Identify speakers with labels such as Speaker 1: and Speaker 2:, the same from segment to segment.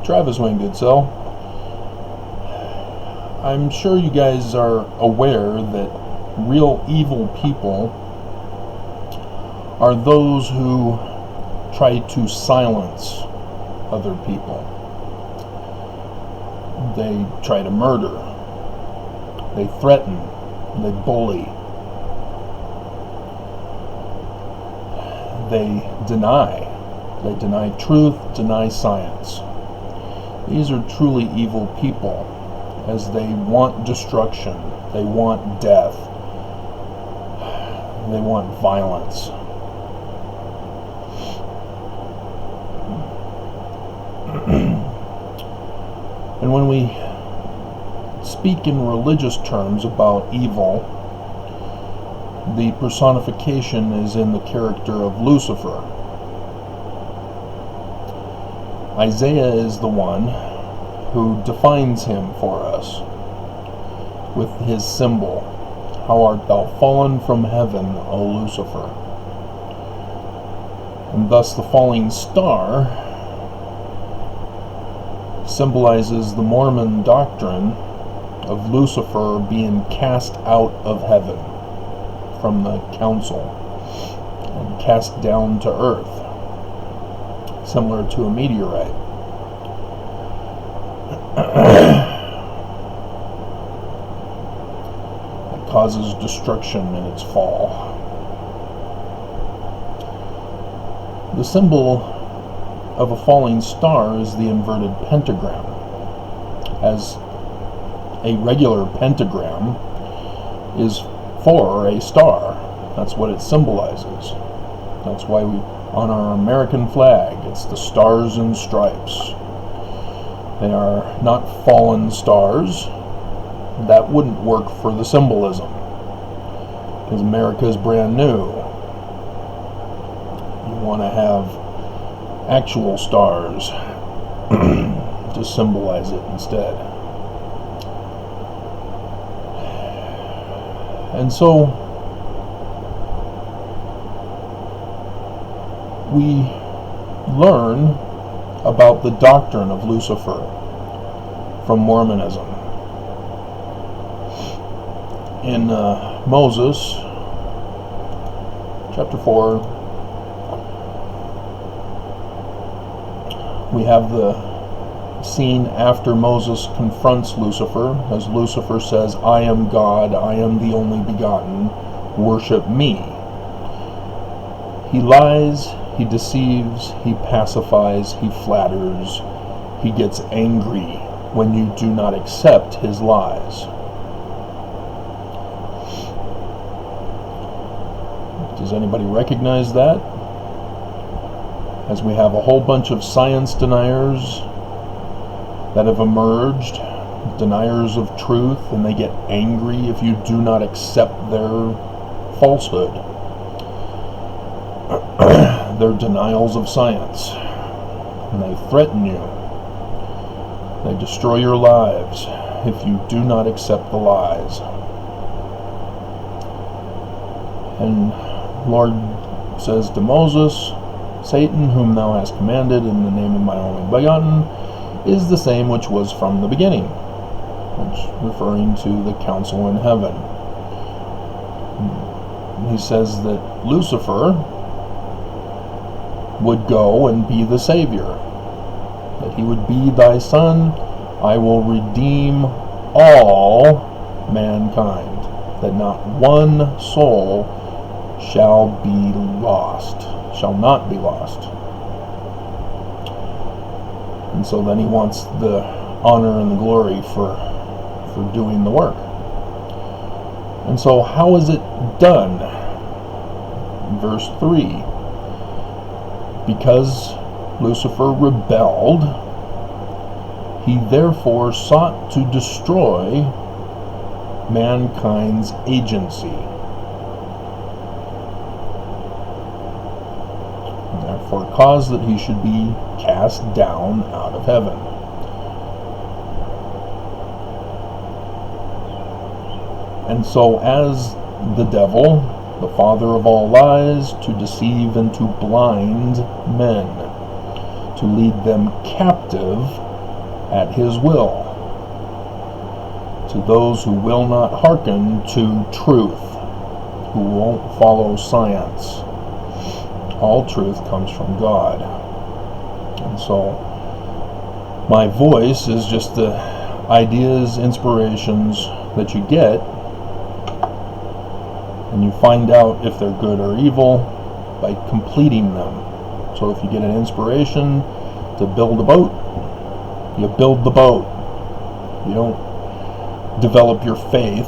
Speaker 1: Travis Winged Cell. I'm sure you guys are aware that real evil people are those who try to silence other people. They try to murder. They threaten. They bully. They deny. They deny truth, deny science. These are truly evil people, as they want destruction, they want death, they want violence. And when we speak in religious terms about evil, the personification is in the character of Lucifer. Isaiah is the one who defines him for us with his symbol. How art thou fallen from heaven, O Lucifer? And thus the falling star symbolizes the Mormon doctrine of Lucifer being cast out of heaven from the council and cast down to earth, similar to a meteorite. It causes destruction in its fall. The symbol of a falling star is the inverted pentagram, as a regular pentagram is for a star. That's what it symbolizes. That's why on our American flag, it's the stars and stripes. They are not fallen stars. That wouldn't work for the symbolism, because America is brand new. You want to have actual stars to symbolize it instead. And so we learn about the doctrine of Lucifer from Mormonism. In Moses, chapter 4, we have the scene after Moses confronts Lucifer, as Lucifer says, I am God, I am the only begotten, worship me. He lies, he deceives, he pacifies, he flatters, he gets angry when you do not accept his lies. Does anybody recognize that? As we have a whole bunch of science deniers that have emerged, deniers of truth, and they get angry if you do not accept their falsehood, their denials of science, and they threaten you. They destroy your lives if you do not accept the lies. And Lord says to Moses, Satan, whom thou hast commanded in the name of my only begotten, is the same which was from the beginning, which referring to the council in heaven. He says that Lucifer would go and be the Savior, that he would be thy son. I will redeem all mankind, that not one soul shall not be lost. And so then he wants the honor and the glory for doing the work. And so how is it done? Verse 3. Because Lucifer rebelled, he therefore sought to destroy mankind's agency. Therefore caused that he should be cast down out of heaven. And so as the devil, the father of all lies, to deceive and to blind men, to lead them captive at his will to those who will not hearken to truth, who won't follow science. All truth comes from God. And so my voice is just the ideas, inspirations that you get, and you find out if they're good or evil by completing them. So if you get an inspiration to build a boat, you build the boat. You don't develop your faith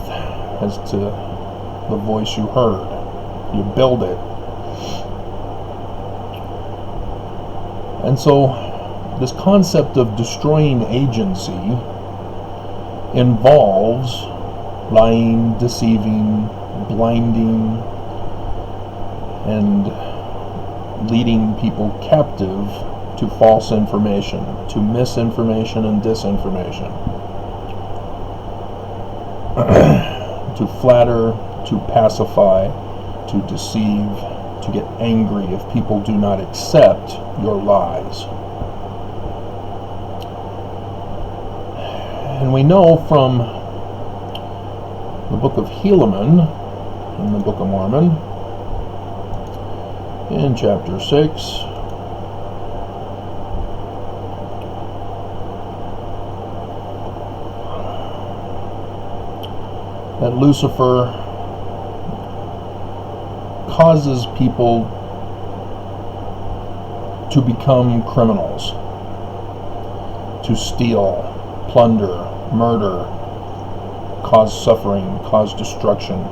Speaker 1: as to the voice you heard. You build it. And so this concept of destroying agency involves lying, deceiving, blinding, and leading people captive to false information, to misinformation and disinformation, to flatter, to pacify, to deceive, to get angry if people do not accept your lies. And we know from the book of Helaman in the Book of Mormon, in chapter 6, that Lucifer causes people to become criminals, to steal, plunder, murder, cause suffering, cause destruction.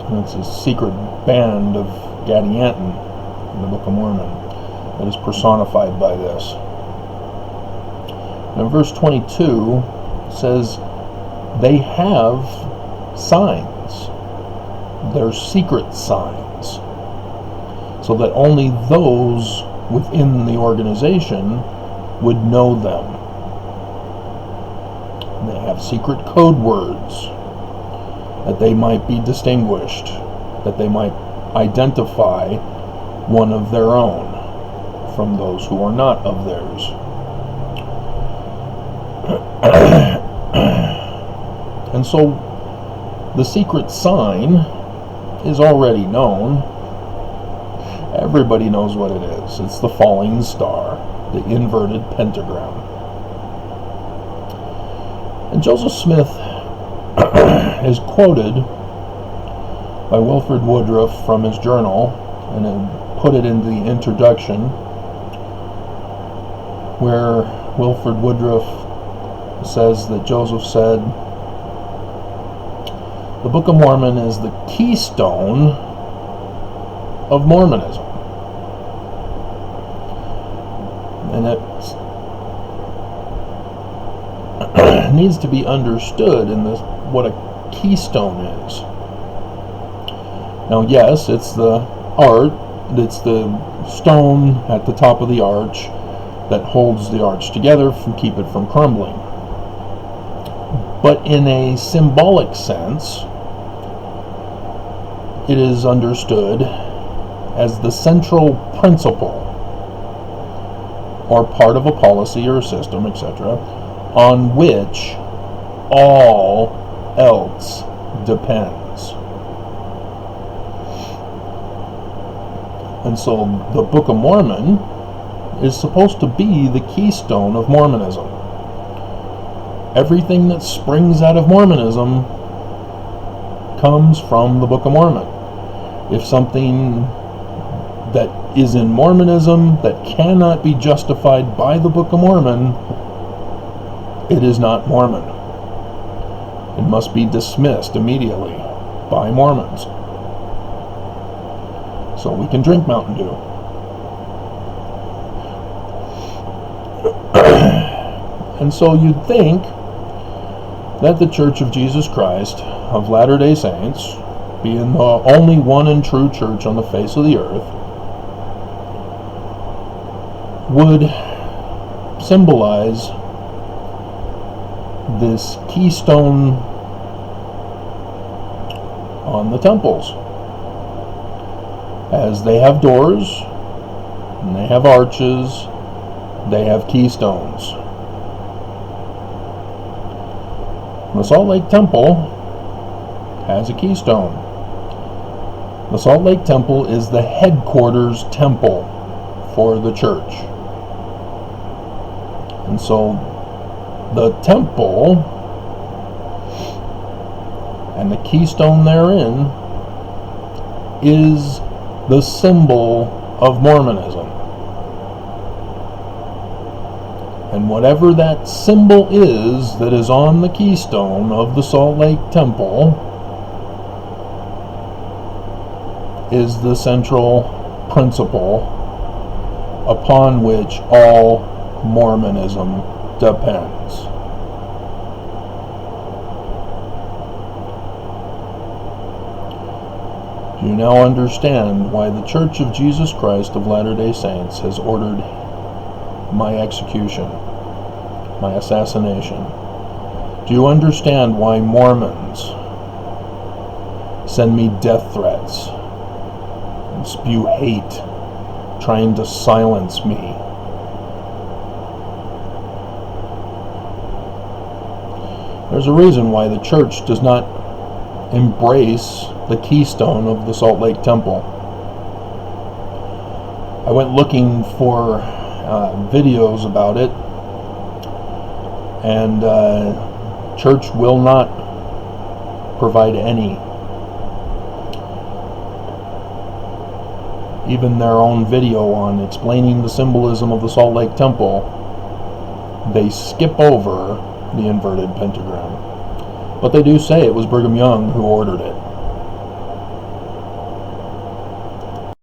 Speaker 1: And it's a secret band of Gadianton in the Book of Mormon that is personified by this. And verse 22 says, they have signs. They're secret signs, so that only those within the organization would know them. They have secret code words that they might be distinguished, that they might identify one of their own from those who are not of theirs. And so the secret sign is already known. Everybody knows what it is. It's the falling star, the inverted pentagram. And Joseph Smith is quoted by Wilford Woodruff from his journal, and then put it in the introduction, where Wilford Woodruff says that Joseph said, the Book of Mormon is the keystone of Mormonism. And it needs to be understood in this, what a keystone is. Now, yes, it's the it's the stone at the top of the arch that holds the arch together to keep it from crumbling. But in a symbolic sense, it is understood as the central principle or part of a policy or a system, etc., on which all else depends. And so the Book of Mormon is supposed to be the keystone of Mormonism. Everything that springs out of Mormonism comes from the Book of Mormon. If something that is in Mormonism that cannot be justified by the Book of Mormon, it is not Mormon. It must be dismissed immediately by Mormons. So we can drink Mountain Dew. And so you'd think that the Church of Jesus Christ of Latter-day Saints, being the only one and true church on the face of the earth, would symbolize this keystone on the temples. As they have doors, and they have arches, they have keystones. The Salt Lake Temple has a keystone. The Salt Lake Temple is the headquarters temple for the church. And so the temple and the keystone therein is the symbol of Mormonism. And whatever that symbol is that is on the keystone of the Salt Lake Temple is the central principle upon which all Mormonism depends. Do you now understand why the Church of Jesus Christ of Latter-day Saints has ordered my execution, my assassination? Do you understand why Mormons send me death threats and spew hate, trying to silence me? There's a reason why the church does not embrace the keystone of the Salt Lake Temple. I went looking for videos about it, and church will not provide any. Even their own video on explaining the symbolism of the Salt Lake Temple, they skip over the inverted pentagram. But they do say it was Brigham Young who ordered it.